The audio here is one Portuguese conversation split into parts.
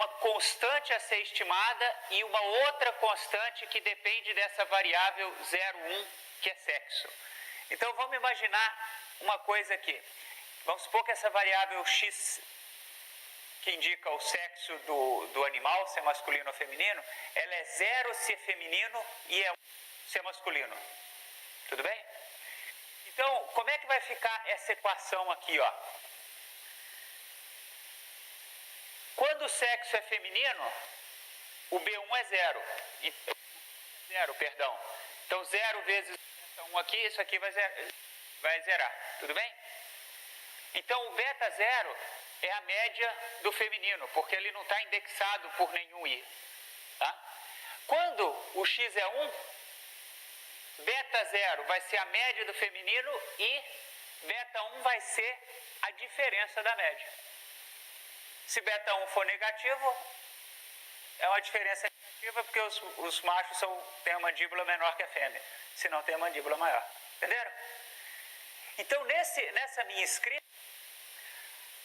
uma constante a ser estimada e uma outra constante que depende dessa variável 0, 1, que é sexo. Então vamos imaginar uma coisa aqui. Vamos supor que essa variável x, que indica o sexo do animal, se é masculino ou feminino, ela é 0 se é feminino e é 1 se é masculino. Tudo bem? Então, como é que vai ficar essa equação aqui, ó? Quando o sexo é feminino, o B1 é 0. Então, 0 vezes 1 aqui, isso aqui vai zerar. Tudo bem? Então, o beta 0 é a média do feminino, porque ele não está indexado por nenhum I. Tá? Quando o x é 1, beta 0 vai ser a média do feminino e beta 1 vai ser a diferença da média. Se beta 1 for negativo, é uma diferença negativa porque os machos têm a mandíbula menor que a fêmea, se não tem a mandíbula maior. Entenderam? Então, nessa minha escrita,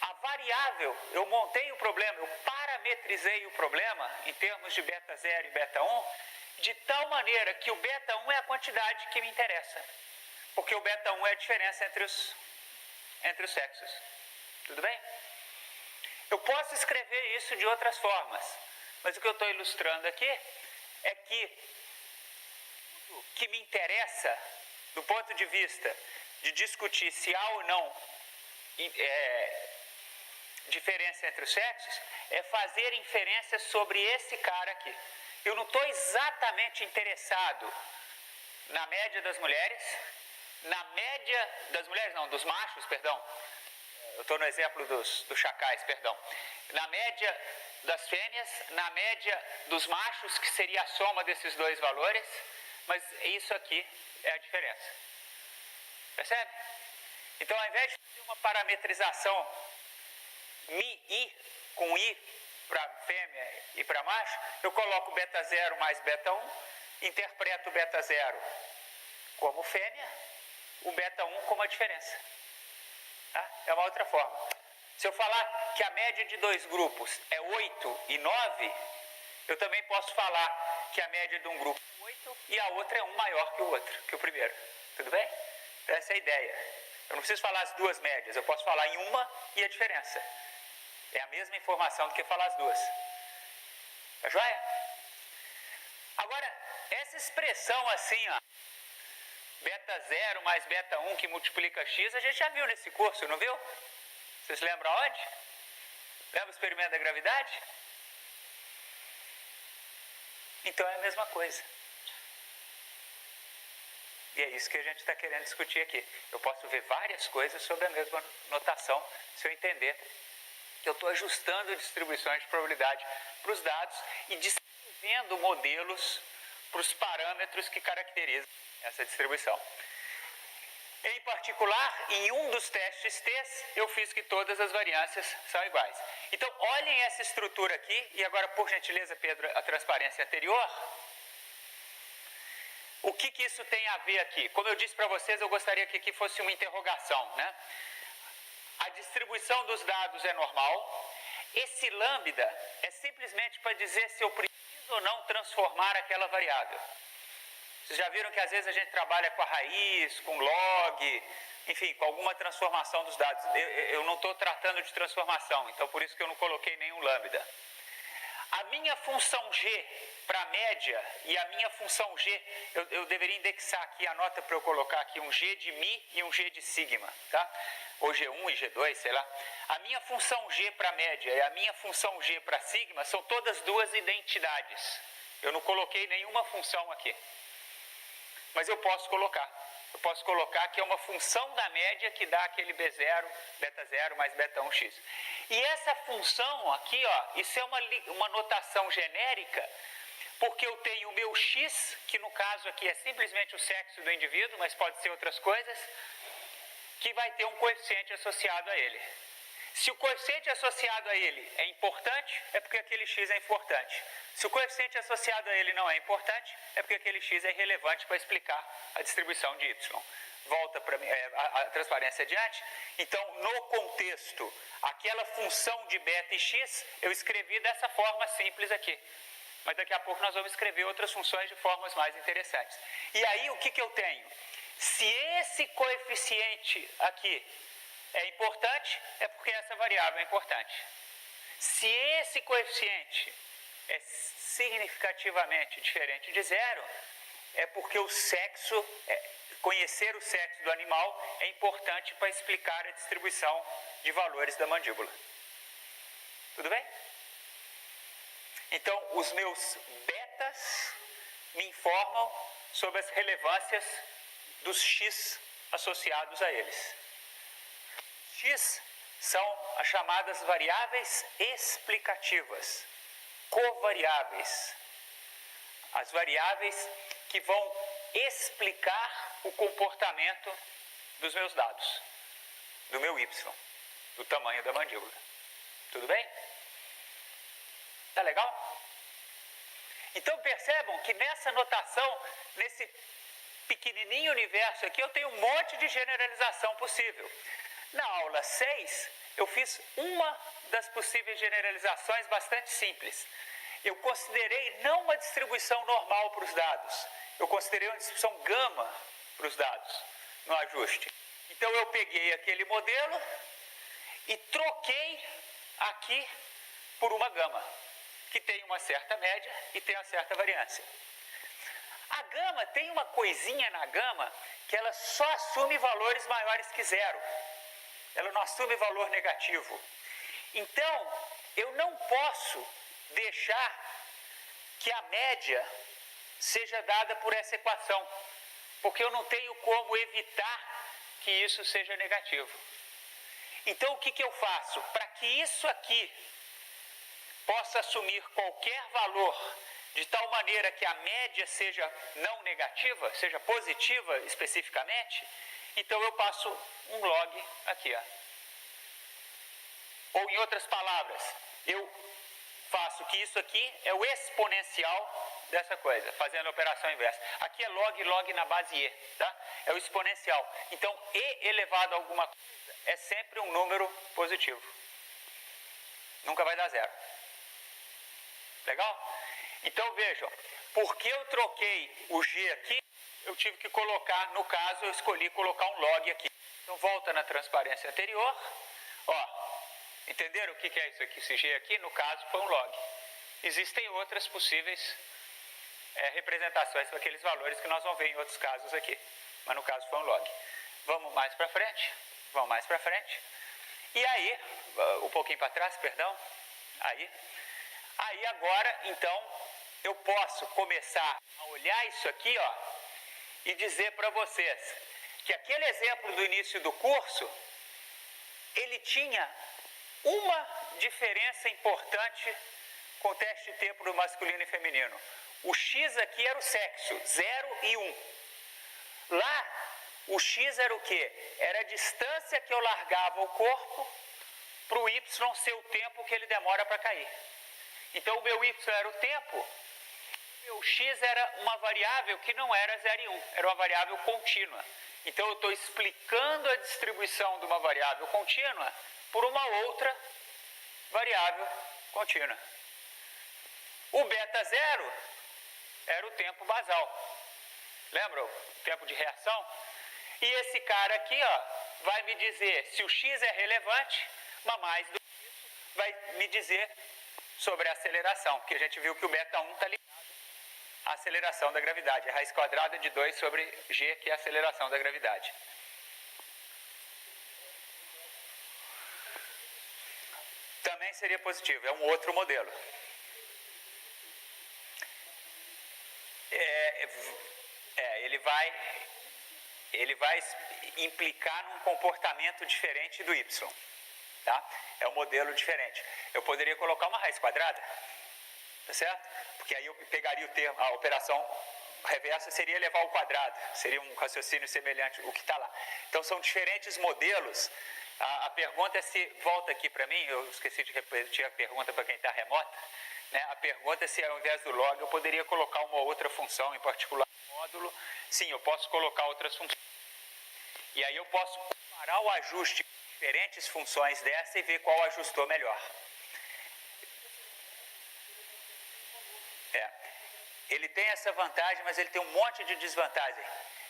a variável, eu montei o problema, eu parametrizei o problema em termos de beta 0 e beta 1, de tal maneira que o beta 1 é a quantidade que me interessa. Porque o beta 1 é a diferença entre os sexos. Tudo bem? Eu posso escrever isso de outras formas, mas o que eu estou ilustrando aqui é que tudo que me interessa, do ponto de vista de discutir se há ou não diferença entre os sexos, é fazer inferências sobre esse cara aqui. Eu não estou exatamente interessado na média das mulheres, dos machos, perdão. Eu estou no exemplo dos chacais, perdão. Na média das fêmeas, na média dos machos, que seria a soma desses dois valores, mas isso aqui é a diferença. Percebe? Então, ao invés de fazer uma parametrização Mi-I, com I para fêmea e para macho, eu coloco beta 0 mais beta 1, interpreto o beta 0 como fêmea, o beta 1 como a diferença. Tá? É uma outra forma. Se eu falar que a média de dois grupos é 8 e 9, eu também posso falar que a média de um grupo é 8 e a outra é 1 maior que o outro, que o primeiro. Tudo bem? Então, essa é a ideia. Eu não preciso falar as duas médias, eu posso falar em uma e a diferença. É a mesma informação do que falar as duas. Tá joia? Agora, essa expressão assim, ó, beta 0 mais beta 1 que multiplica x, a gente já viu nesse curso, não viu? Vocês lembram aonde? Lembra o experimento da gravidade? Então é a mesma coisa. E é isso que a gente está querendo discutir aqui. Eu posso ver várias coisas sobre a mesma notação se eu entender que eu estou ajustando distribuições de probabilidade para os dados e descrevendo modelos para os parâmetros que caracterizam essa distribuição. Em particular, em um dos testes T, eu fiz que todas as variâncias são iguais. Então, olhem essa estrutura aqui, e agora, por gentileza, Pedro, a transparência anterior. O que isso tem a ver aqui? Como eu disse para vocês, eu gostaria que aqui fosse uma interrogação, né? A distribuição dos dados é normal. Esse lambda é simplesmente para dizer se eu preciso ou não transformar aquela variável. Vocês já viram que às vezes a gente trabalha com a raiz, com log, enfim, com alguma transformação dos dados. Eu não estou tratando de transformação, então por isso que eu não coloquei nenhum lambda. A minha função g para média e a minha função g, eu deveria indexar aqui, anota para eu colocar aqui um g de mi e um g de sigma, tá? Ou g1 e g2, sei lá. A minha função g para média e a minha função g para sigma são todas duas identidades. Eu não coloquei nenhuma função aqui. Mas eu posso colocar. Eu posso colocar que é uma função da média que dá aquele B0, beta 0 mais beta 1x. E essa função aqui, ó, isso é uma notação genérica, porque eu tenho o meu x, que no caso aqui é simplesmente o sexo do indivíduo, mas pode ser outras coisas, que vai ter um coeficiente associado a ele. Se o coeficiente associado a ele é importante, é porque aquele x é importante. Se o coeficiente associado a ele não é importante, é porque aquele x é irrelevante para explicar a distribuição de y. volta para a transparência adiante. Então, no contexto, aquela função de beta e x, eu escrevi dessa forma simples aqui. Mas daqui a pouco nós vamos escrever outras funções de formas mais interessantes. E aí, o que eu tenho? Se esse coeficiente aqui é importante, é porque essa variável é importante. Se esse coeficiente é significativamente diferente de zero, é porque o sexo, conhecer o sexo do animal é importante para explicar a distribuição de valores da mandíbula. Tudo bem? Então, os meus betas me informam sobre as relevâncias dos x associados a eles. X são as chamadas variáveis explicativas, covariáveis. As variáveis que vão explicar o comportamento dos meus dados, do meu y, do tamanho da mandíbula. Tudo bem? Tá legal? Então percebam que nessa notação, nesse pequenininho universo aqui, eu tenho um monte de generalização possível. Na aula 6, eu fiz uma das possíveis generalizações bastante simples. Eu considerei não uma distribuição normal para os dados, eu considerei uma distribuição gama para os dados no ajuste. Então eu peguei aquele modelo e troquei aqui por uma gama, que tem uma certa média e tem uma certa variância. A gama tem uma coisinha na gama que ela só assume valores maiores que zero. Ela não assume valor negativo. Então, eu não posso deixar que a média seja dada por essa equação, porque eu não tenho como evitar que isso seja negativo. Então, o que eu faço? Para que isso aqui possa assumir qualquer valor de tal maneira que a média seja não negativa, seja positiva especificamente, então eu passo um log aqui, ó. Ou em outras palavras, eu faço que isso aqui é o exponencial dessa coisa, fazendo a operação inversa. Aqui é log na base e, tá? É o exponencial. Então, e elevado a alguma coisa é sempre um número positivo. Nunca vai dar zero. Legal? Então, vejam, porque eu troquei o g aqui, eu tive que colocar, no caso, eu escolhi colocar um log aqui. Então, volta na transparência anterior. Ó, entenderam o que é isso aqui? Esse g aqui, no caso, foi um log. Existem outras possíveis representações para aqueles valores que nós vamos ver em outros casos aqui. Mas, no caso, foi um log. Vamos mais para frente. Vamos mais para frente. E aí, um pouquinho para trás, perdão. Aí agora, então, eu posso começar a olhar isso aqui, ó, e dizer para vocês que aquele exemplo do início do curso, ele tinha uma diferença importante com o teste de tempo do masculino e feminino. O X aqui era o sexo, 0 e 1. Lá, o X era o quê? Era a distância que eu largava o corpo para o Y ser o tempo que ele demora para cair. Então, o meu Y era o tempo, o meu X era uma variável que não era 0 e 1, era uma variável contínua. Então, eu estou explicando a distribuição de uma variável contínua por uma outra variável contínua. O beta 0 era o tempo basal. Lembra o tempo de reação? E esse cara aqui, ó, vai me dizer se o X é relevante, mas mais do que isso, vai me dizer sobre a aceleração, porque a gente viu que o beta 1 está ligado à aceleração da gravidade, a raiz quadrada de 2 sobre g, que é a aceleração da gravidade. Também seria positivo, é um outro modelo. Ele vai implicar num comportamento diferente do y. Tá? É um modelo diferente. Eu poderia colocar uma raiz quadrada, tá certo? Porque aí eu pegaria o termo, a operação reversa seria elevar ao quadrado, seria um raciocínio semelhante ao que está lá. Então são diferentes modelos. A pergunta é se, volta aqui para mim, eu esqueci de repetir a pergunta para quem está remota, né? A pergunta é se ao invés do log eu poderia colocar uma outra função, em particular módulo. Sim, eu posso colocar outras funções. E aí eu posso comparar o ajuste com diferentes funções dessa e ver qual ajustou melhor. Ele tem essa vantagem, mas ele tem um monte de desvantagem.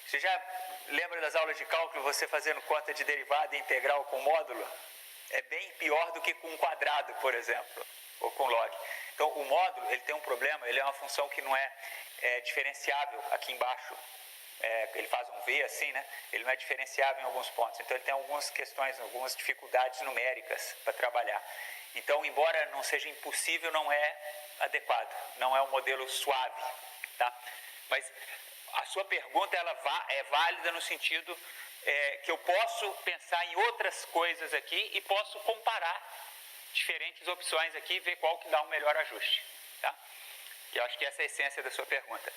Você já lembra das aulas de cálculo, você fazendo conta de derivada e integral com módulo? É bem pior do que com um quadrado, por exemplo, ou com log. Então, o módulo, ele tem um problema, ele é uma função que não é diferenciável aqui embaixo. Ele faz um V assim, né? Ele não é diferenciável em alguns pontos. Então, ele tem algumas questões, algumas dificuldades numéricas para trabalhar. Então, embora não seja impossível, não é adequado, não é um modelo suave, tá? Mas a sua pergunta ela é válida no sentido que eu posso pensar em outras coisas aqui e posso comparar diferentes opções aqui e ver qual que dá um melhor ajuste, tá? Que eu acho que essa é a essência da sua pergunta.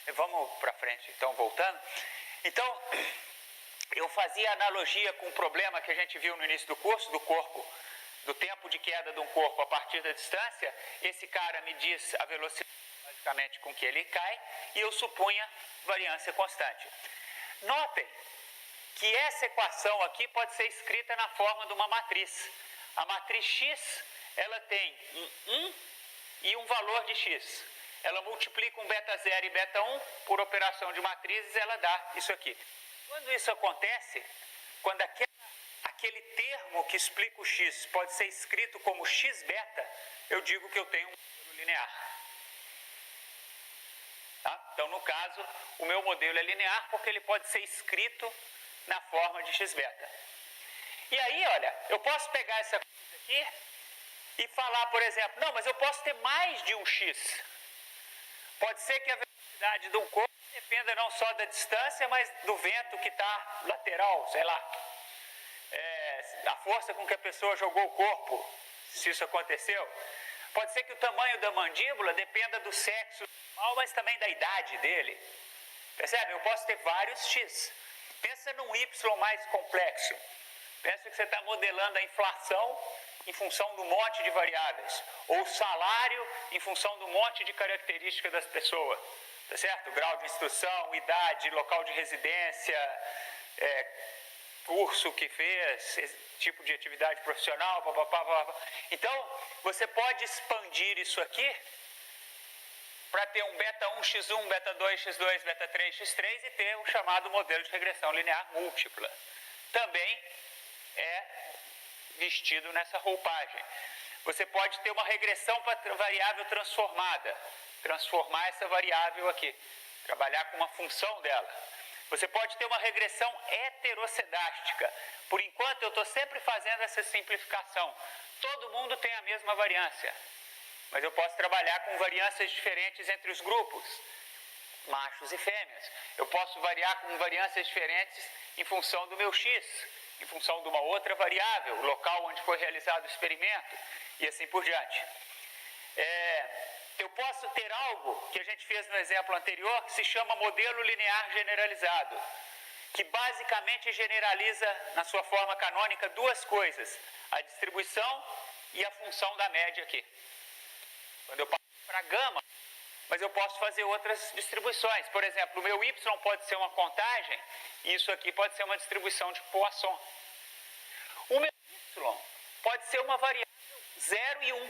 Vamos para frente, então, voltando. Então, eu fazia analogia com o problema que a gente viu no início do curso, do corpo, do tempo de queda de um corpo a partir da distância. Esse cara me diz a velocidade basicamente com que ele cai e eu supunha variância constante. Notem que essa equação aqui pode ser escrita na forma de uma matriz. A matriz X, ela tem um 1 e um valor de X. Ela multiplica um beta 0 e beta 1 por operação de matrizes, ela dá isso aqui. Quando isso acontece, quando aquele termo que explica o X pode ser escrito como X beta, eu digo que eu tenho um modelo linear. Tá? Então, no caso, o meu modelo é linear porque ele pode ser escrito na forma de X beta. E aí, olha, eu posso pegar essa coisa aqui e falar, por exemplo, não, mas eu posso ter mais de um X. Pode ser que a velocidade de um corpo dependa não só da distância, mas do vento que está lateral, sei lá. A força com que a pessoa jogou o corpo, se isso aconteceu. Pode ser que o tamanho da mandíbula dependa do sexo animal, mas também da idade dele. Percebe? Eu posso ter vários X. Pensa num Y mais complexo. Pensa que você está modelando a inflação em função do monte de variáveis, ou o salário em função do monte de características das pessoas, tá certo? Grau de instrução, idade, local de residência, curso que fez, tipo de atividade profissional, papapá. Então, você pode expandir isso aqui para ter um beta 1 x1, beta 2 x2, beta 3 x3 e ter o chamado modelo de regressão linear múltipla. Também é vestido nessa roupagem. Você pode ter uma regressão para variável transformada, transformar essa variável aqui, trabalhar com uma função dela. Você pode ter uma regressão heterocedástica. Por enquanto, eu estou sempre fazendo essa simplificação. Todo mundo tem a mesma variância, mas eu posso trabalhar com variâncias diferentes entre os grupos, machos e fêmeas. Eu posso variar com variâncias diferentes em função do meu X, em função de uma outra variável, o local onde foi realizado o experimento, e assim por diante. Eu posso ter algo que a gente fez no exemplo anterior, que se chama modelo linear generalizado, que basicamente generaliza, na sua forma canônica, duas coisas: a distribuição e a função da média aqui. Quando eu passo para gama, mas eu posso fazer outras distribuições. Por exemplo, o meu y pode ser uma contagem, e isso aqui pode ser uma distribuição de Poisson. O meu y pode ser uma variável 0 e 1.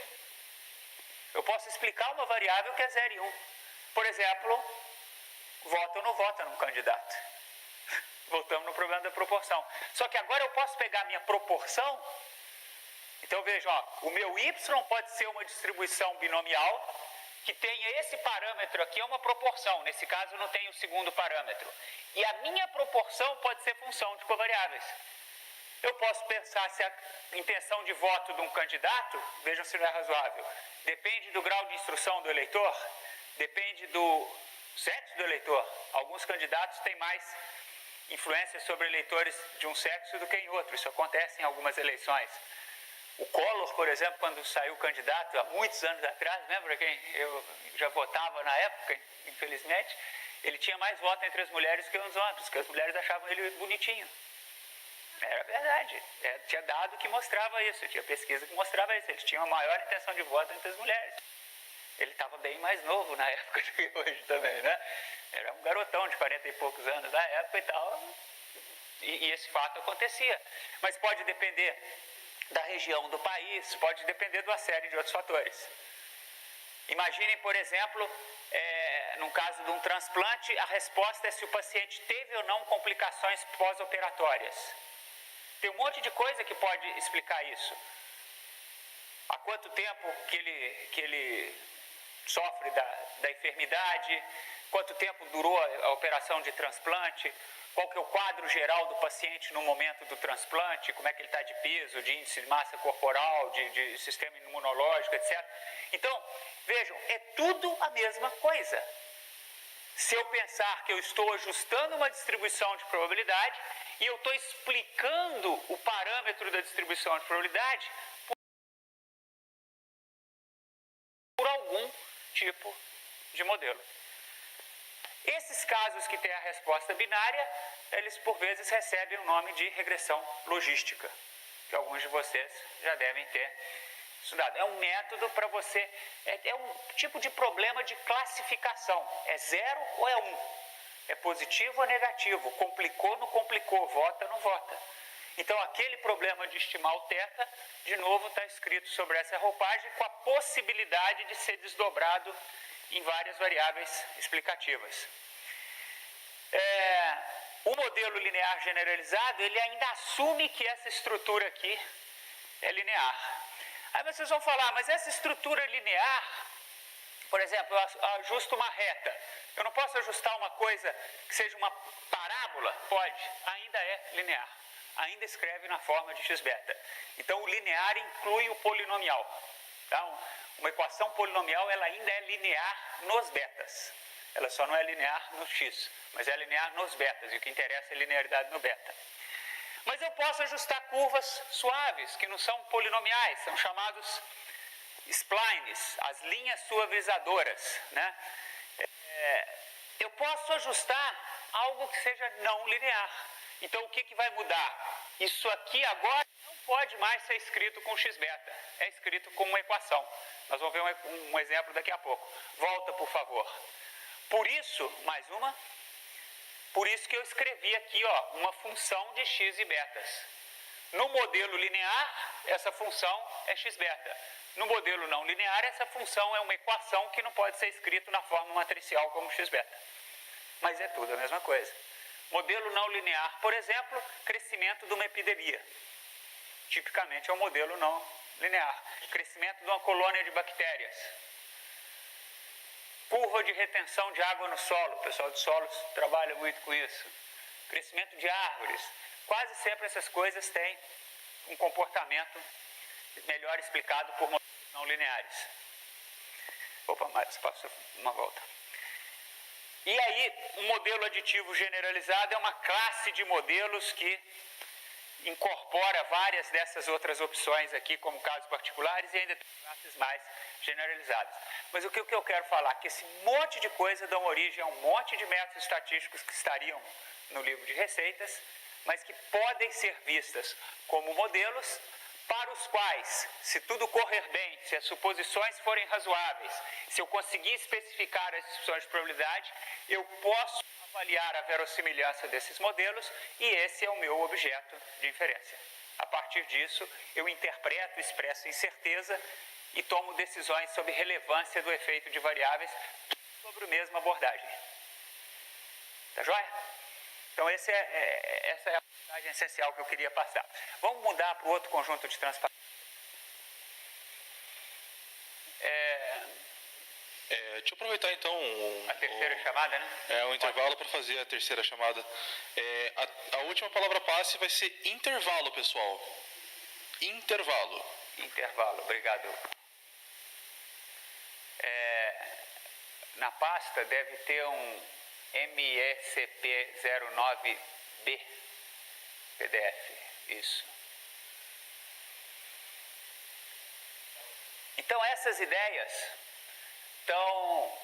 Eu posso explicar uma variável que é 0 e 1. Por exemplo, vota ou não vota num candidato. Voltamos no problema da proporção. Só que agora eu posso pegar a minha proporção. Então vejam, o meu y pode ser uma distribuição binomial que tenha esse parâmetro aqui, é uma proporção. Nesse caso não tem o segundo parâmetro. E a minha proporção pode ser função de covariáveis. Eu posso pensar se a intenção de voto de um candidato, vejam se não é razoável, depende do grau de instrução do eleitor, depende do sexo do eleitor. Alguns candidatos têm mais influência sobre eleitores de um sexo do que em outro. Isso acontece em algumas eleições. O Collor, por exemplo, quando saiu candidato, há muitos anos atrás, lembra quem eu já votava na época, infelizmente, ele tinha mais voto entre as mulheres que os homens, porque as mulheres achavam ele bonitinho. Era verdade. Tinha dado que mostrava isso, tinha pesquisa que mostrava isso. Ele tinha uma maior intenção de voto entre as mulheres. Ele estava bem mais novo na época do que hoje também, né? Era um garotão de 40 e poucos anos na época e tal. E esse fato acontecia. Mas pode depender da região do país, pode depender de uma série de outros fatores. Imaginem, por exemplo, no caso de um transplante, a resposta é se o paciente teve ou não complicações pós-operatórias. Tem um monte de coisa que pode explicar isso. Há quanto tempo que ele sofre da enfermidade, quanto tempo durou a operação de transplante, qual que é o quadro geral do paciente no momento do transplante, como é que ele está de peso, de índice de massa corporal, de sistema imunológico, etc. Então, vejam, é tudo a mesma coisa. Se eu pensar que eu estou ajustando uma distribuição de probabilidade e eu estou explicando o parâmetro da distribuição de probabilidade por algum tipo de modelo. Esses casos que têm a resposta binária, eles por vezes recebem o nome de regressão logística, que alguns de vocês já devem ter estudado. É um método para você, é um tipo de problema de classificação. É 0 ou é 1? É positivo ou negativo? Complicou, não complicou? Vota, não vota? Então, aquele problema de estimar o θ, de novo, está escrito sobre essa roupagem com a possibilidade de ser desdobrado em várias variáveis explicativas. O modelo linear generalizado, ele ainda assume que essa estrutura aqui é linear. Aí vocês vão falar, mas essa estrutura linear, por exemplo, eu ajusto uma reta. Eu não posso ajustar uma coisa que seja uma parábola? Pode, ainda é linear. Ainda escreve na forma de x-beta. Então, o linear inclui o polinomial. Então, uma equação polinomial, ela ainda é linear nos betas. Ela só não é linear no x, mas é linear nos betas. E o que interessa é linearidade no beta. Mas eu posso ajustar curvas suaves, que não são polinomiais, são chamados splines, as linhas suavizadoras, né? Eu posso ajustar algo que seja não linear. Então, o que vai mudar? Isso aqui agora não pode mais ser escrito com x-beta. É escrito como uma equação. Nós vamos ver um exemplo daqui a pouco. Volta, por favor. Por isso, mais uma. Por isso que eu escrevi aqui, ó, uma função de x e betas. No modelo linear, essa função é x-beta. No modelo não linear, essa função é uma equação que não pode ser escrita na forma matricial como x-beta. Mas é tudo a mesma coisa. Modelo não linear, por exemplo, crescimento de uma epidemia. Tipicamente é um modelo não linear. Crescimento de uma colônia de bactérias. Curva de retenção de água no solo. O pessoal de solos trabalha muito com isso. Crescimento de árvores. Quase sempre essas coisas têm um comportamento melhor explicado por modelos não lineares. Opa, mas passo uma volta. E aí, um modelo aditivo generalizado é uma classe de modelos que incorpora várias dessas outras opções aqui, como casos particulares, e ainda tem classes mais generalizadas. Mas o que eu quero falar é que esse monte de coisa dão origem a um monte de métodos estatísticos que estariam no livro de receitas, mas que podem ser vistas como modelos para os quais, se tudo correr bem, se as suposições forem razoáveis, se eu conseguir especificar as distribuições de probabilidade, eu posso avaliar a verossimilhança desses modelos e esse é o meu objeto de inferência. A partir disso, eu interpreto, expresso incerteza e tomo decisões sobre relevância do efeito de variáveis sobre a mesma abordagem. Tá joia? Então, essa é a abordagem essencial que eu queria passar. Vamos mudar para o outro conjunto de transparência. Deixa eu aproveitar então a terceira chamada, né? O intervalo para fazer a terceira chamada. A última palavra passe vai ser intervalo, pessoal. Intervalo. Intervalo, obrigado. Na pasta deve ter um MECP09B PDF, isso. Então essas ideias estão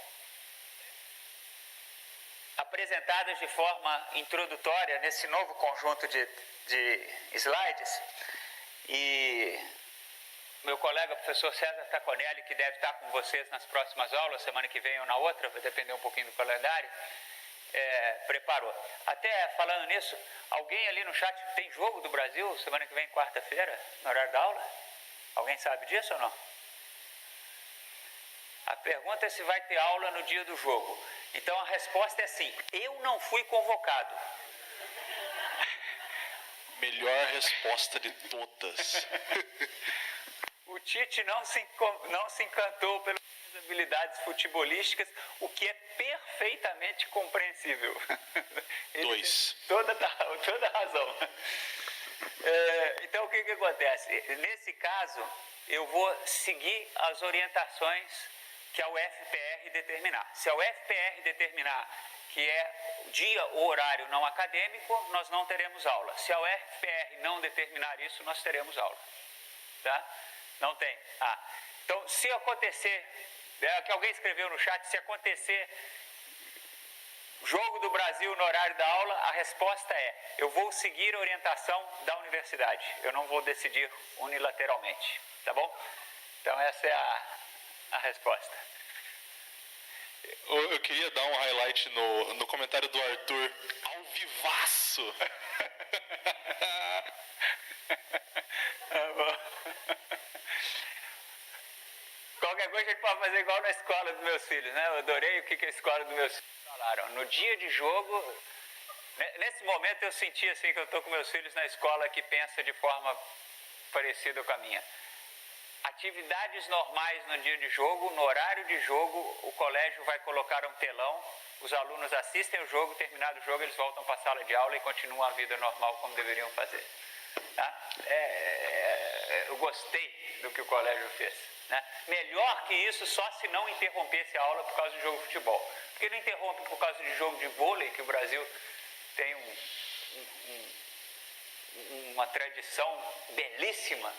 apresentadas de forma introdutória nesse novo conjunto de slides e meu colega professor César Taconelli, que deve estar com vocês nas próximas aulas, semana que vem ou na outra, vai depender um pouquinho do calendário, preparou. Até falando nisso, alguém ali no chat, tem jogo do Brasil semana que vem, quarta-feira, no horário da aula? Alguém sabe disso ou não? A pergunta é se vai ter aula no dia do jogo. Então a resposta é sim. Eu não fui convocado. Melhor resposta de todas. O Tite não se encantou pelas habilidades futebolísticas, o que é perfeitamente compreensível. Dois. Toda razão. Então o que acontece? Nesse caso, eu vou seguir as orientações que a UFPR determinar. Se a UFPR determinar que é dia ou horário não acadêmico, nós não teremos aula. Se a UFPR não determinar isso, nós teremos aula. Tá? Não tem. Então, se acontecer, que alguém escreveu no chat, se acontecer jogo do Brasil no horário da aula, a resposta é: eu vou seguir a orientação da universidade. Eu não vou decidir unilateralmente. Tá bom? Então, essa é a resposta. Eu queria dar um highlight no comentário do Arthur. Ao vivaço! Qualquer coisa a gente pode fazer igual na escola dos meus filhos, né? Eu adorei o que a escola dos meus filhos falaram. No dia de jogo, nesse momento eu senti assim que eu estou com meus filhos na escola que pensa de forma parecida com a minha. Atividades normais no dia de jogo, no horário de jogo, o colégio vai colocar um telão, os alunos assistem o jogo, terminado o jogo eles voltam para a sala de aula e continuam a vida normal como deveriam fazer. Tá? Eu gostei do que o colégio fez. Né? Melhor que isso só se não interrompesse a aula por causa do jogo de futebol. Porque não interrompe por causa de jogo de vôlei, que o Brasil tem uma tradição belíssima.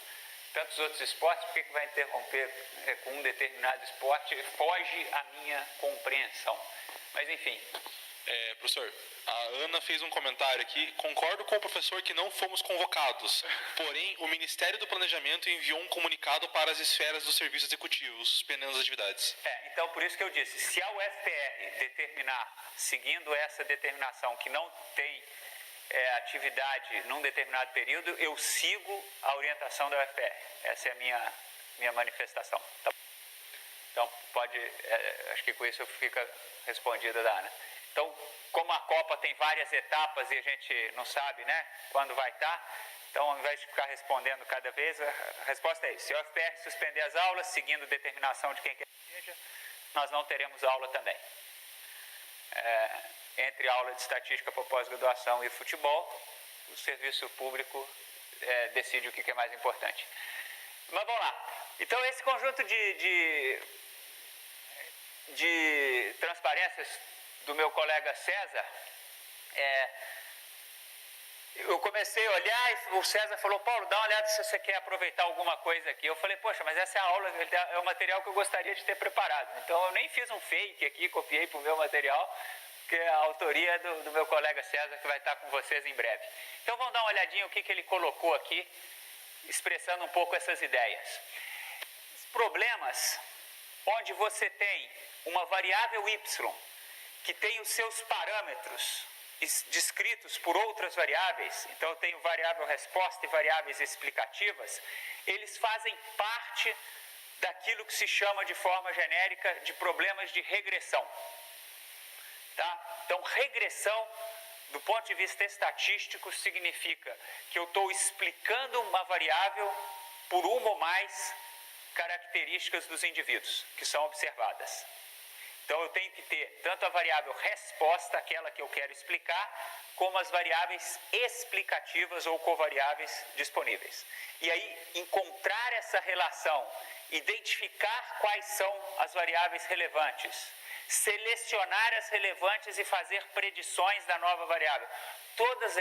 Tantos outros esportes, por que vai interromper com um determinado esporte? Foge à minha compreensão. Mas enfim. Professor, a Ana fez um comentário aqui. Concordo com o professor que não fomos convocados. Porém, o Ministério do Planejamento enviou um comunicado para as esferas do Serviço Executivo, suspendendo as atividades. Então, por isso que eu disse, se a UFPR determinar, seguindo essa determinação, que não tem atividade num determinado período, eu sigo a orientação da UFPR. Essa é a minha manifestação. Tá? Então, acho que com isso fica respondida da Ana. Então, como a Copa tem várias etapas e a gente não sabe, né, quando vai estar, então, ao invés de ficar respondendo cada vez, a resposta é isso. Se a UFPR suspender as aulas, seguindo determinação de quem quer que seja, nós não teremos aula também. Entre a aula de estatística para pós-graduação e futebol, o serviço público decide o que é mais importante. Mas vamos lá. Então, esse conjunto de transparências do meu colega César, eu comecei a olhar e o César falou: Paulo, dá uma olhada se você quer aproveitar alguma coisa aqui. Eu falei: poxa, mas essa é a aula, é o material que eu gostaria de ter preparado. Então, eu nem fiz um fake aqui, copiei para o meu material, que é a autoria do meu colega César, que vai estar com vocês em breve. Então, vamos dar uma olhadinha o que ele colocou aqui, expressando um pouco essas ideias. Os problemas onde você tem uma variável y que tem os seus parâmetros descritos por outras variáveis, então eu tenho variável resposta e variáveis explicativas, eles fazem parte daquilo que se chama de forma genérica de problemas de regressão. Tá? Então, regressão, do ponto de vista estatístico, significa que eu estou explicando uma variável por uma ou mais características dos indivíduos que são observadas. Então, eu tenho que ter tanto a variável resposta, aquela que eu quero explicar, como as variáveis explicativas ou covariáveis disponíveis. E aí, encontrar essa relação, identificar quais são as variáveis relevantes, selecionar as relevantes e fazer predições da nova variável. Todos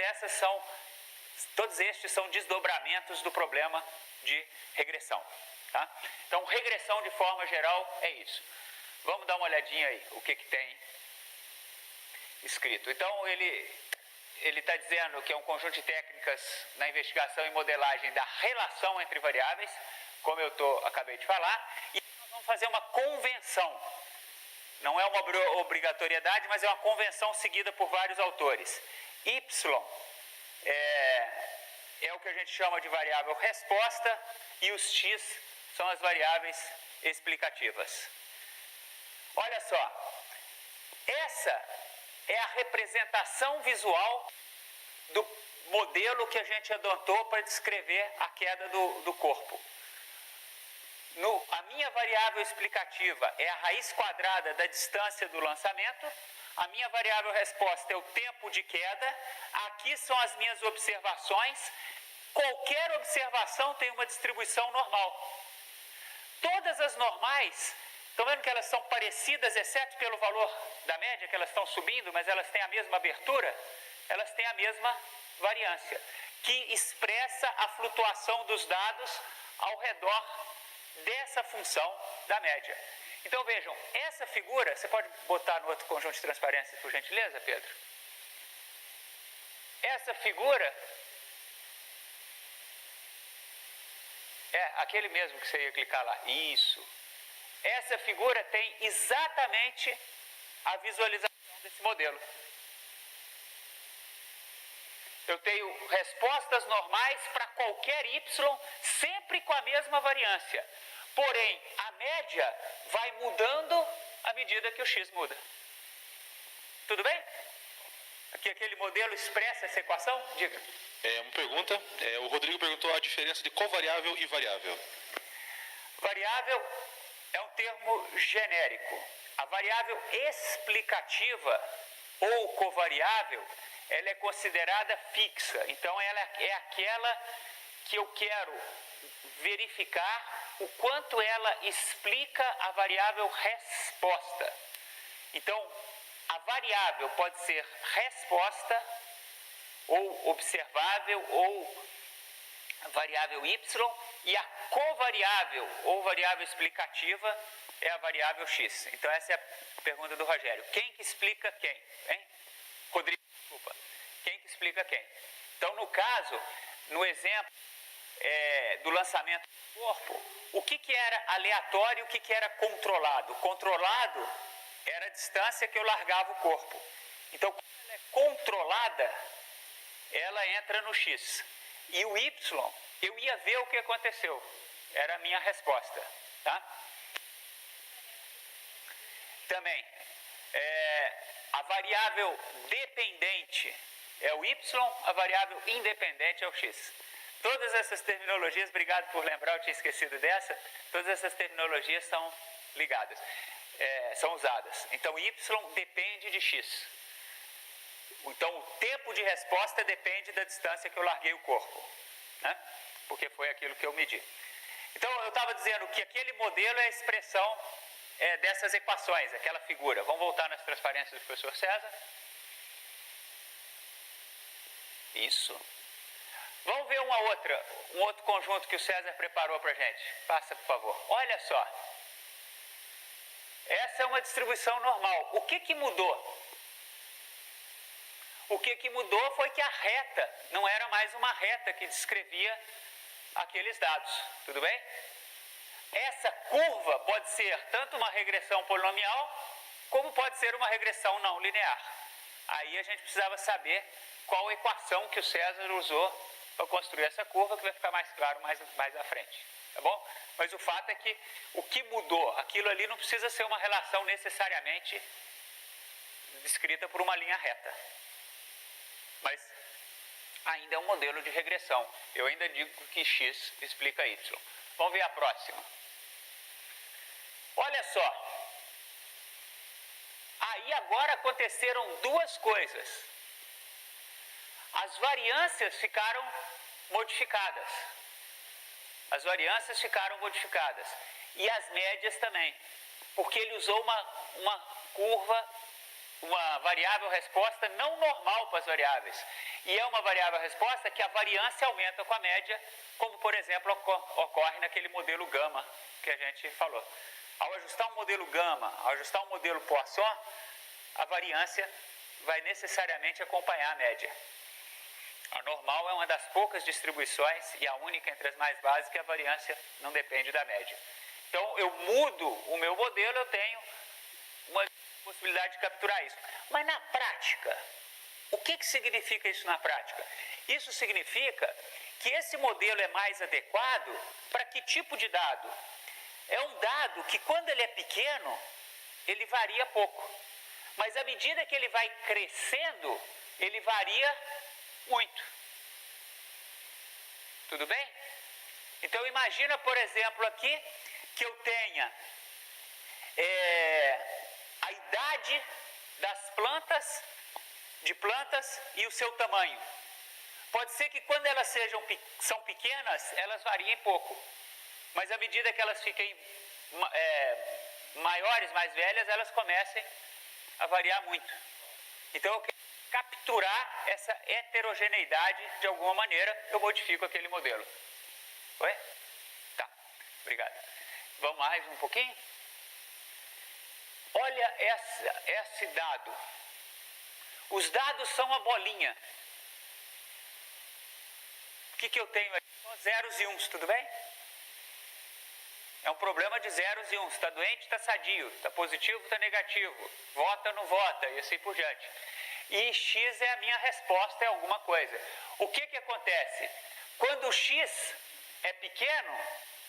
estes são desdobramentos do problema de regressão. Tá? Então, regressão de forma geral é isso. Vamos dar uma olhadinha aí, o que tem escrito. Então, ele está dizendo que é um conjunto de técnicas na investigação e modelagem da relação entre variáveis, como eu acabei de falar, e nós vamos fazer uma convenção não é uma obrigatoriedade, mas é uma convenção seguida por vários autores. Y é o que a gente chama de variável resposta e os x são as variáveis explicativas. Olha só, essa é a representação visual do modelo que a gente adotou para descrever a queda do corpo. A minha variável explicativa é a raiz quadrada da distância do lançamento, a minha variável resposta é o tempo de queda, aqui são as minhas observações, qualquer observação tem uma distribuição normal. Todas as normais, estão vendo que elas são parecidas, exceto pelo valor da média, que elas estão subindo, mas elas têm a mesma abertura, elas têm a mesma variância, que expressa a flutuação dos dados ao redor dessa função da média. Então vejam, essa figura, você pode botar no outro conjunto de transparências, por gentileza, Pedro? Essa figura é aquele mesmo que você ia clicar lá. Isso. Essa figura tem exatamente a visualização desse modelo. Eu tenho respostas normais para qualquer y, sempre com a mesma variância. Porém, a média vai mudando à medida que o x muda. Tudo bem? Aqui aquele modelo expressa essa equação? Diga. Uma pergunta. O Rodrigo perguntou a diferença de covariável e variável. Variável é um termo genérico. A variável explicativa ou covariável, ela é considerada fixa. Então, ela é aquela que eu quero verificar o quanto ela explica a variável resposta. Então, a variável pode ser resposta, ou observável, ou variável y, e a covariável, ou variável explicativa, é a variável x. Então, essa é a pergunta do Rogério. Quem que explica quem? Hein? Rodrigo, desculpa. Quem que explica quem? Então, no caso, no exemplo do lançamento do corpo, o que era aleatório e o que era controlado? Controlado era a distância que eu largava o corpo. Então, quando ela é controlada, ela entra no x. E o y, eu ia ver o que aconteceu. Era a minha resposta. Tá? Também, a variável dependente é o y, a variável independente é o x. Todas essas terminologias, obrigado por lembrar, eu tinha esquecido dessa, todas essas terminologias são ligadas, são usadas. Então, y depende de x. Então, o tempo de resposta depende da distância que eu larguei o corpo, né? Porque foi aquilo que eu medi. Então, eu estava dizendo que aquele modelo é a expressão dessas equações, aquela figura. Vamos voltar nas transparências do professor César. Isso. Vamos ver um outro conjunto que o César preparou para a gente. Passa, por favor. Olha só. Essa é uma distribuição normal. O que mudou? O que mudou foi que a reta não era mais uma reta que descrevia aqueles dados. Tudo bem? Essa curva pode ser tanto uma regressão polinomial, como pode ser uma regressão não linear. Aí a gente precisava saber qual equação que o César usou para construir essa curva, que vai ficar mais claro mais à frente. Tá bom? Mas o fato é que o que mudou, aquilo ali não precisa ser uma relação necessariamente descrita por uma linha reta. Mas ainda é um modelo de regressão. Eu ainda digo que x explica y. Vamos ver a próxima. Olha só. Aí agora aconteceram duas coisas. As variâncias ficaram modificadas. As variâncias ficaram modificadas. E as médias também. Porque ele usou uma curva, uma variável resposta não normal para as variáveis. E é uma variável resposta que a variância aumenta com a média, como por exemplo ocorre naquele modelo gama que a gente falou. Ao ajustar um modelo gama, ao ajustar um modelo Poisson, a variância vai necessariamente acompanhar a média. A normal é uma das poucas distribuições e a única entre as mais básicas que a variância não depende da média. Então, eu mudo o meu modelo, eu tenho uma possibilidade de capturar isso. Mas na prática, o que significa isso na prática? Isso significa que esse modelo é mais adequado para que tipo de dado? É um dado que, quando ele é pequeno, ele varia pouco. Mas à medida que ele vai crescendo, ele varia muito. Tudo bem? Então imagina, por exemplo, aqui que eu tenha a idade das plantas, e o seu tamanho. Pode ser que quando elas são pequenas, elas variem pouco. Mas à medida que elas fiquem maiores, mais velhas, elas comecem a variar muito. Então eu quero capturar essa heterogeneidade de alguma maneira, eu modifico aquele modelo. Foi? Tá, obrigado. Vamos mais um pouquinho? Olha esse dado. Os dados são a bolinha. O que eu tenho aqui? Só zeros e uns, tudo bem? É um problema de zeros e uns. Está doente, está sadio. Está positivo, está negativo. Vota, não vota, e assim por diante. E X é a minha resposta a alguma coisa. O que acontece? Quando o X é pequeno,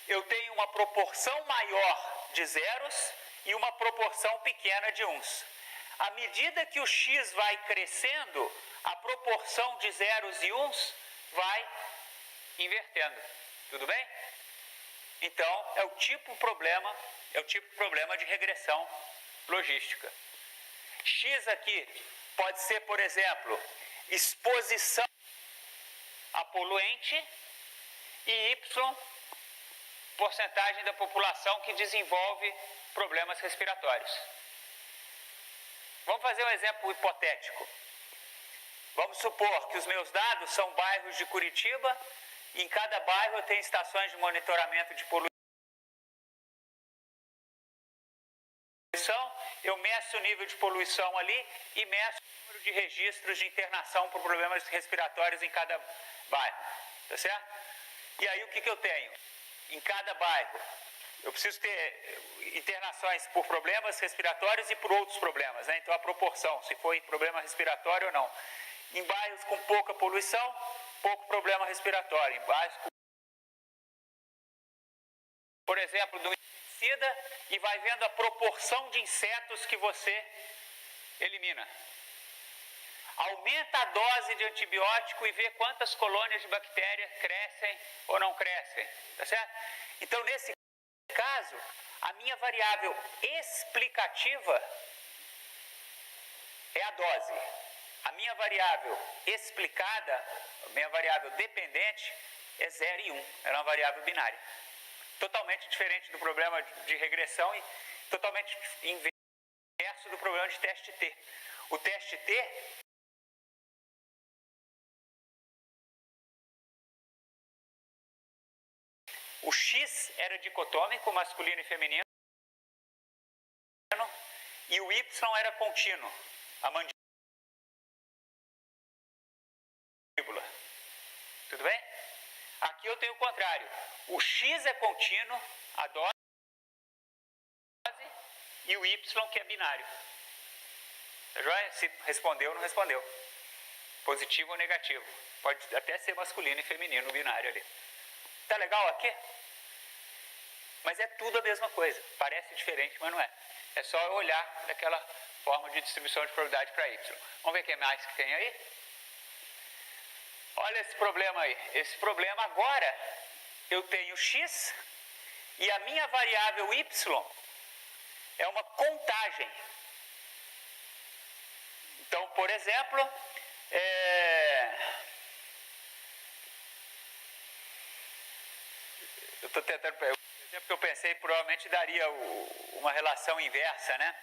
eu tenho uma proporção maior de zeros e uma proporção pequena de uns. À medida que o X vai crescendo, a proporção de zeros e uns vai invertendo. Tudo bem? Então, é o tipo de problema de regressão logística. X aqui pode ser, por exemplo, exposição a poluente, e Y, porcentagem da população que desenvolve problemas respiratórios. Vamos fazer um exemplo hipotético. Vamos supor que os meus dados são bairros de Curitiba, e em cada bairro eu tenho estações de monitoramento de poluição. Eu meço o nível de poluição ali e meço o número de registros de internação por problemas respiratórios em cada bairro. Tá certo? E aí o que eu tenho? Em cada bairro, eu preciso ter internações por problemas respiratórios e por outros problemas, né? Então a proporção, se foi problema respiratório ou não. Em bairros com pouca poluição, pouco problema respiratório. Em bairros com, por exemplo, do inseticida, e vai vendo a proporção de insetos que você elimina. Aumenta a dose de antibiótico e vê quantas colônias de bactéria crescem ou não crescem, tá certo? Então, nesse caso, a minha variável explicativa é a dose. A minha variável explicada, a minha variável dependente, é 0 e 1. Ela é uma variável binária. Totalmente diferente do problema de regressão e totalmente inverso do problema de teste T. O teste T o X era dicotômico, masculino e feminino, e o Y era contínuo, a mandíbula. Tudo bem? Aqui eu tenho o contrário. O X é contínuo, a dose, e o Y que é binário. Tá joia? Se respondeu ou não respondeu. Positivo ou negativo. Pode até ser masculino e feminino, binário ali. Tá legal aqui? Mas é tudo a mesma coisa. Parece diferente, mas não é. É só eu olhar daquela forma de distribuição de probabilidade para Y. Vamos ver o que mais que tem aí? Olha esse problema aí. Esse problema agora, eu tenho X e a minha variável Y é uma contagem. Então, por exemplo, eu estou tentando... O exemplo que eu pensei provavelmente daria uma relação inversa, né?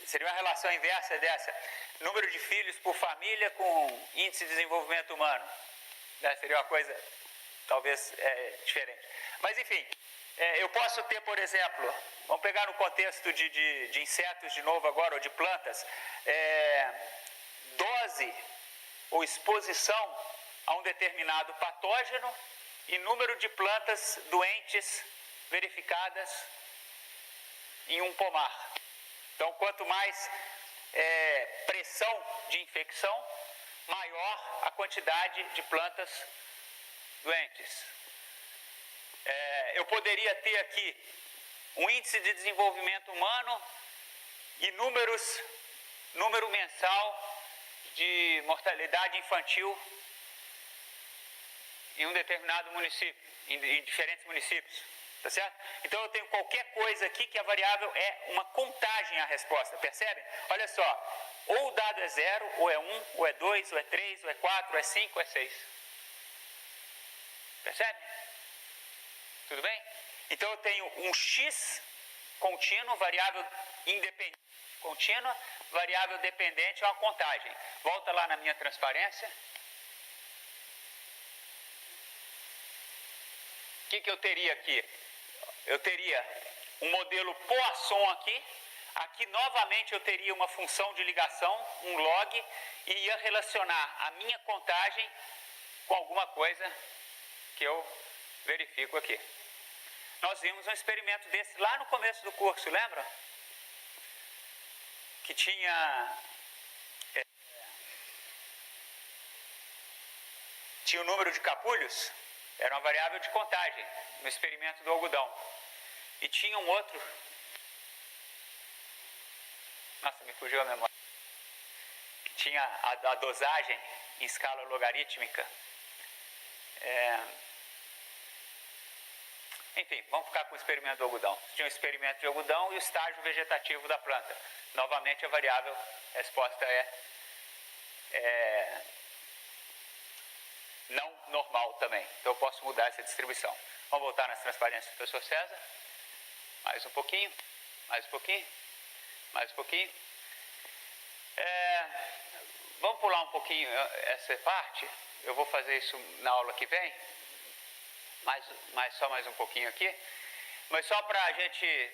Seria uma relação inversa dessa. Número de filhos por família com índice de desenvolvimento humano. Né? Seria uma coisa, talvez, diferente. Mas, enfim, eu posso ter, por exemplo, vamos pegar no contexto de insetos de novo agora, ou de plantas, dose ou exposição a um determinado patógeno e número de plantas doentes verificadas em um pomar. Então, quanto mais pressão de infecção, maior a quantidade de plantas doentes. Eu poderia ter aqui um índice de desenvolvimento humano e número mensal de mortalidade infantil em um determinado município, em diferentes municípios, tá certo? Então eu tenho qualquer coisa aqui que a variável é uma contagem à resposta, percebem? Olha só, ou o dado é 0, ou é 1, ou é 2, ou é 3, ou é 4, ou é 5, ou é 6. Percebe? Tudo bem? Então eu tenho um x contínuo, variável independente contínua, variável dependente é uma contagem. Volta lá na minha transparência. O que eu teria aqui? Eu teria um modelo Poisson aqui. Aqui novamente eu teria uma função de ligação, um log, e ia relacionar a minha contagem com alguma coisa que eu verifico aqui. Nós vimos um experimento desse lá no começo do curso, lembra? Que tinha o número de capulhos, era uma variável de contagem no experimento do algodão. E tinha um outro, nossa, me fugiu a memória, que tinha a dosagem em escala logarítmica. Enfim, vamos ficar com o experimento do algodão. Tinha o experimento de algodão e o estágio vegetativo da planta. Novamente a variável resposta é não normal também. Então eu posso mudar essa distribuição. Vamos voltar nas transparências do professor César. Mais um pouquinho, mais um pouquinho, mais um pouquinho. Vamos pular um pouquinho essa parte. Eu vou fazer isso na aula que vem. Só mais um pouquinho aqui. Mas só para a gente...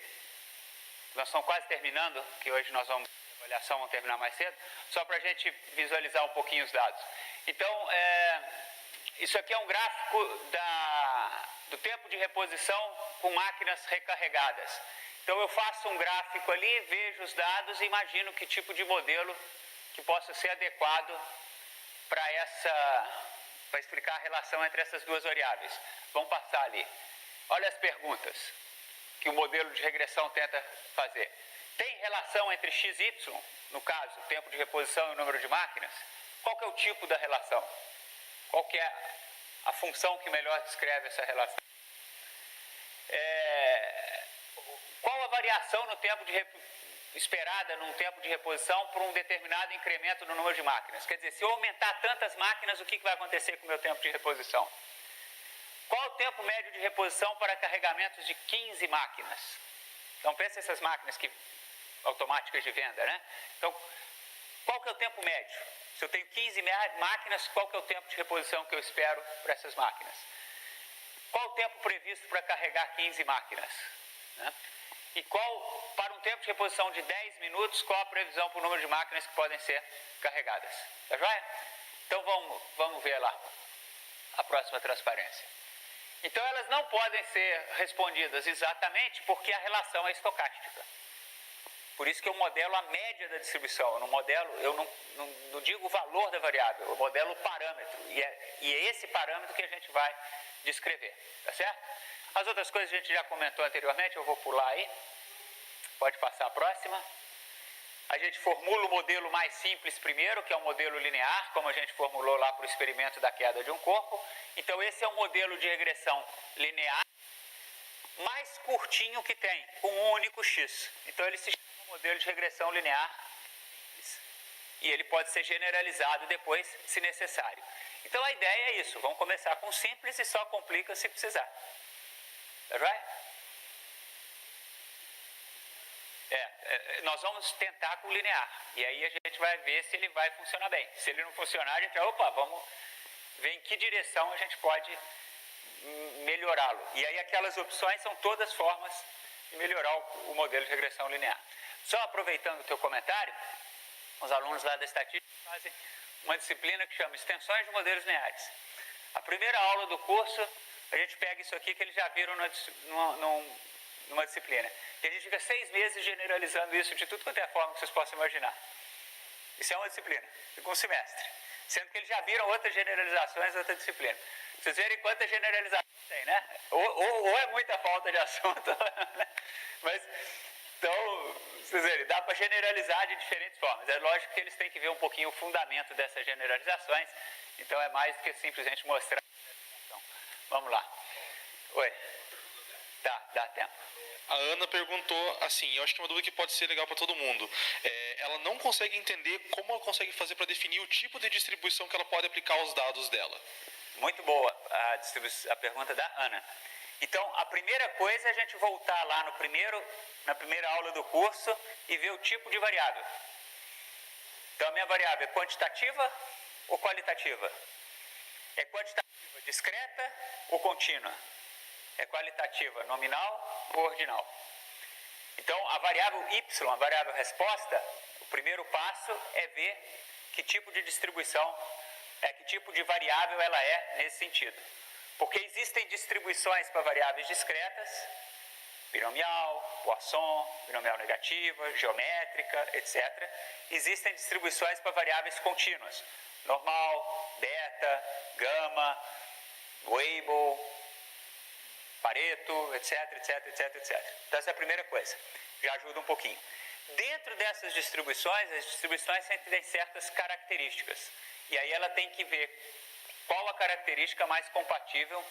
Nós estamos quase terminando, que hoje nós vamos... A avaliação vamos terminar mais cedo. Só para a gente visualizar um pouquinho os dados. Então, isso aqui é um gráfico do tempo de reposição com máquinas recarregadas. Então, eu faço um gráfico ali, vejo os dados e imagino que tipo de modelo que possa ser adequado para explicar a relação entre essas duas variáveis. Vamos passar ali. Olha as perguntas que o modelo de regressão tenta fazer. Tem relação entre x e y, no caso, o tempo de reposição e o número de máquinas? Qual que é o tipo da relação? Qual que é a função que melhor descreve essa relação? Qual a variação no tempo esperada num tempo de reposição por um determinado incremento no número de máquinas? Quer dizer, se eu aumentar tantas máquinas, o que vai acontecer com o meu tempo de reposição? Qual o tempo médio de reposição para carregamentos de 15 máquinas? Então, pensa essas máquinas automáticas de venda, né? Então, qual que é o tempo médio? Se eu tenho 15 máquinas, qual que é o tempo de reposição que eu espero para essas máquinas? Qual o tempo previsto para carregar 15 máquinas? Né? E para um tempo de reposição de 10 minutos, qual a previsão para o número de máquinas que podem ser carregadas? Tá joia? Então, vamos ver lá a próxima transparência. Então, elas não podem ser respondidas exatamente porque a relação é estocástica. Por isso que eu modelo a média da distribuição. Eu não digo o valor da variável, eu modelo o parâmetro. E é esse parâmetro que a gente vai descrever, tá certo? As outras coisas a gente já comentou anteriormente, eu vou pular aí. Pode passar a próxima. A gente formula o modelo mais simples primeiro, que é o modelo linear, como a gente formulou lá para o experimento da queda de um corpo. Então, esse é o modelo de regressão linear mais curtinho que tem, com um único x. Então, ele se chama modelo de regressão linear simples. E ele pode ser generalizado depois, se necessário. Então, a ideia é isso. Vamos começar com simples e só complica se precisar. Tá right? Nós vamos tentar com o linear. E aí a gente vai ver se ele vai funcionar bem. Se ele não funcionar, a gente vai, vamos ver em que direção a gente pode melhorá-lo. E aí aquelas opções são todas formas de melhorar o modelo de regressão linear. Só aproveitando o teu comentário, os alunos lá da estatística fazem uma disciplina que chama Extensões de Modelos Lineares. A primeira aula do curso, a gente pega isso aqui que eles já viram numa disciplina. E a gente fica 6 meses generalizando isso de tudo quanto é forma que vocês possam imaginar. Isso é uma disciplina, fica um semestre. Sendo que eles já viram outras generalizações, outra disciplina. Vocês verem quantas generalizações tem, né? Ou é muita falta de assunto, né? Mas, então, vocês verem, dá para generalizar de diferentes formas. É lógico que eles têm que ver um pouquinho o fundamento dessas generalizações, então é mais do que simplesmente mostrar. Então, vamos lá. Oi. Tá, dá tempo. A Ana perguntou assim, eu acho que é uma dúvida que pode ser legal para todo mundo. Ela não consegue entender como ela consegue fazer para definir o tipo de distribuição que ela pode aplicar aos dados dela. Muito boa a pergunta da Ana. Então, a primeira coisa é a gente voltar lá na primeira aula do curso e ver o tipo de variável. Então, a minha variável é quantitativa ou qualitativa? É quantitativa discreta ou contínua? É qualitativa nominal ou ordinal? Então, a variável y, a variável resposta, o primeiro passo é ver que tipo de distribuição, que tipo de variável ela é nesse sentido. Porque existem distribuições para variáveis discretas, binomial, Poisson, binomial negativa, geométrica, etc. Existem distribuições para variáveis contínuas, normal, beta, gama, Weibull, Pareto, etc. Então, essa é a primeira coisa. Já ajuda um pouquinho. Dentro dessas distribuições, as distribuições têm certas características. E aí ela tem que ver qual a característica mais compatível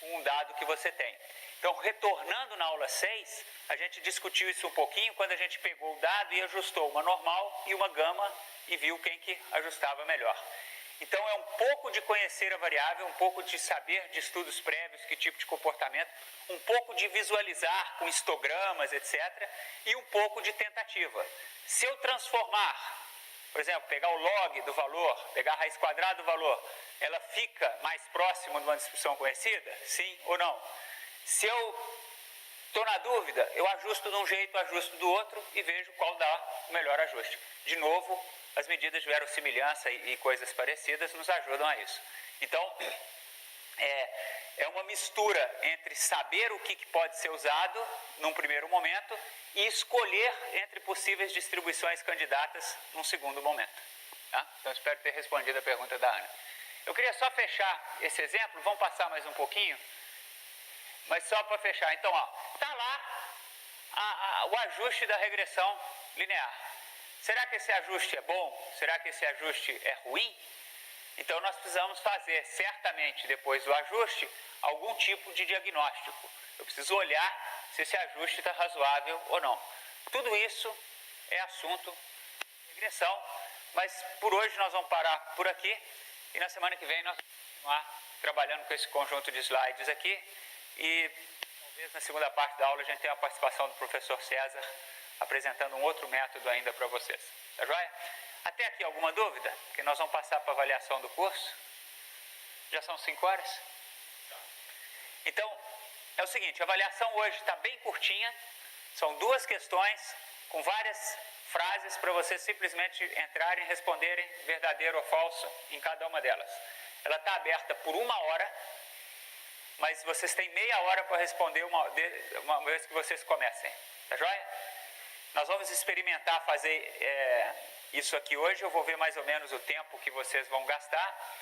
com o dado que você tem. Então, retornando na aula 6, a gente discutiu isso um pouquinho quando a gente pegou o dado e ajustou uma normal e uma gama e viu quem que ajustava melhor. Então, é um pouco de conhecer a variável, um pouco de saber de estudos prévios, que tipo de comportamento, um pouco de visualizar com histogramas, etc., e um pouco de tentativa. Se eu transformar, por exemplo, pegar o log do valor, pegar a raiz quadrada do valor, ela fica mais próxima de uma distribuição conhecida? Sim ou não? Se eu estou na dúvida, eu ajusto de um jeito, ajusto do outro e vejo qual dá o melhor ajuste. De novo, as medidas de verossimilhança e coisas parecidas nos ajudam a isso. Então, é uma mistura entre saber o que pode ser usado num primeiro momento e escolher entre possíveis distribuições candidatas num segundo momento. Tá? Então, espero ter respondido a pergunta da Ana. Eu queria só fechar esse exemplo, vamos passar mais um pouquinho, mas só para fechar. Então, está lá o ajuste da regressão linear. Será que esse ajuste é bom? Será que esse ajuste é ruim? Então, nós precisamos fazer, certamente, depois do ajuste, algum tipo de diagnóstico. Eu preciso olhar se esse ajuste está razoável ou não. Tudo isso é assunto de regressão, mas por hoje nós vamos parar por aqui e na semana que vem nós vamos continuar trabalhando com esse conjunto de slides aqui e talvez na segunda parte da aula a gente tenha a participação do professor César apresentando um outro método ainda para vocês. Tá joia? Até aqui alguma dúvida? Que nós vamos passar para a avaliação do curso. Já são 5 horas? Então, é o seguinte, a avaliação hoje está bem curtinha. São 2 questões com várias frases para vocês simplesmente entrarem e responderem verdadeiro ou falso em cada uma delas. Ela está aberta por 1 hora, mas vocês têm meia hora para responder uma vez que vocês comecem. Tá joia? Nós vamos experimentar fazer isso aqui hoje. Eu vou ver mais ou menos o tempo que vocês vão gastar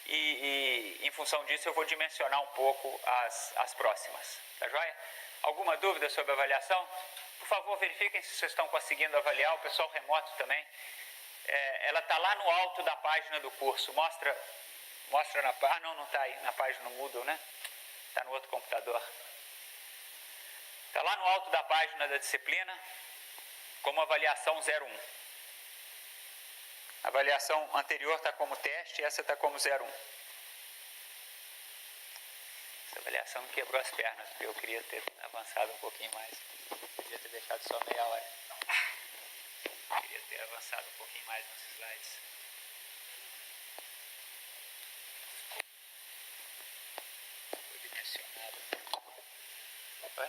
e em função disso eu vou dimensionar um pouco as próximas. Tá joia? Alguma dúvida sobre a avaliação? Por favor, verifiquem se vocês estão conseguindo avaliar, o pessoal remoto também. Ela está lá no alto da página do curso. Mostra na página. Não está aí na página no Moodle, né? Está no outro computador. Está lá no alto da página da disciplina, como avaliação 01. A avaliação anterior está como teste, essa está como 01. Essa avaliação me quebrou as pernas, porque eu queria ter avançado um pouquinho mais. Podia ter deixado só meia hora. Eu queria ter avançado um pouquinho mais nos slides. Ficou dimensionado. Opa.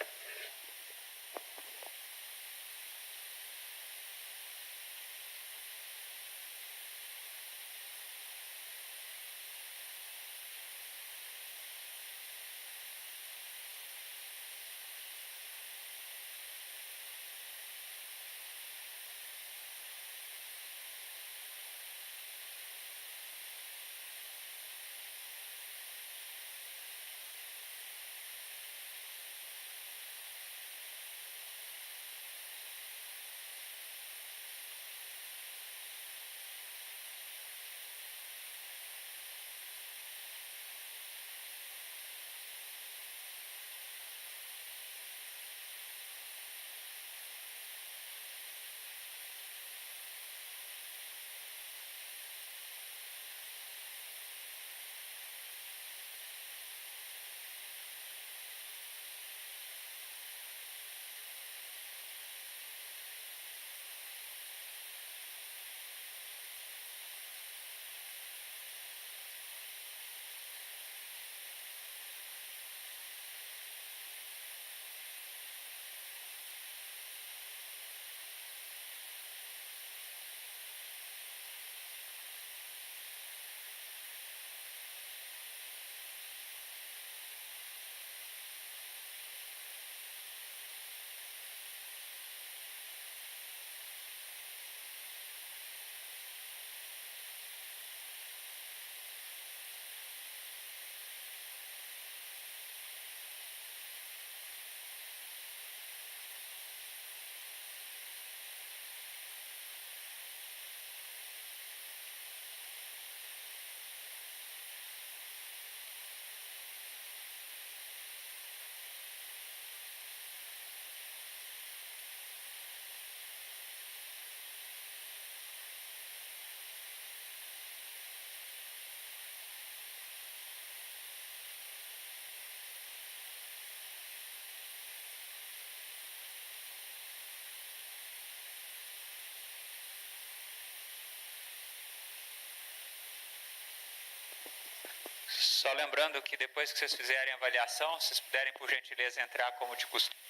Só lembrando que depois que vocês fizerem a avaliação, vocês puderem, por gentileza, entrar como de costume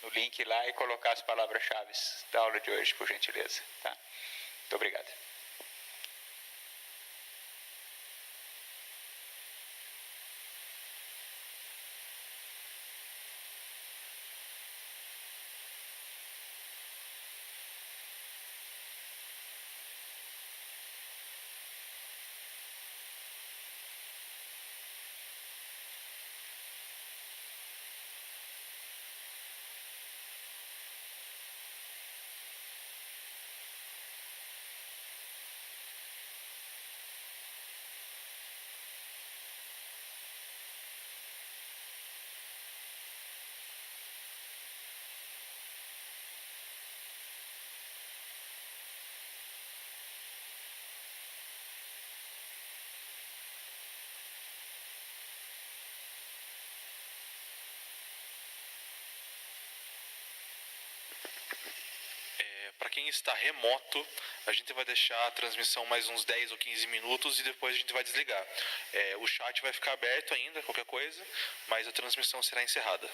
no link lá e colocar as palavras-chave da aula de hoje, por gentileza. Tá? Muito obrigado. Para quem está remoto, a gente vai deixar a transmissão mais uns 10 ou 15 minutos e depois a gente vai desligar. O chat vai ficar aberto ainda, qualquer coisa, mas a transmissão será encerrada.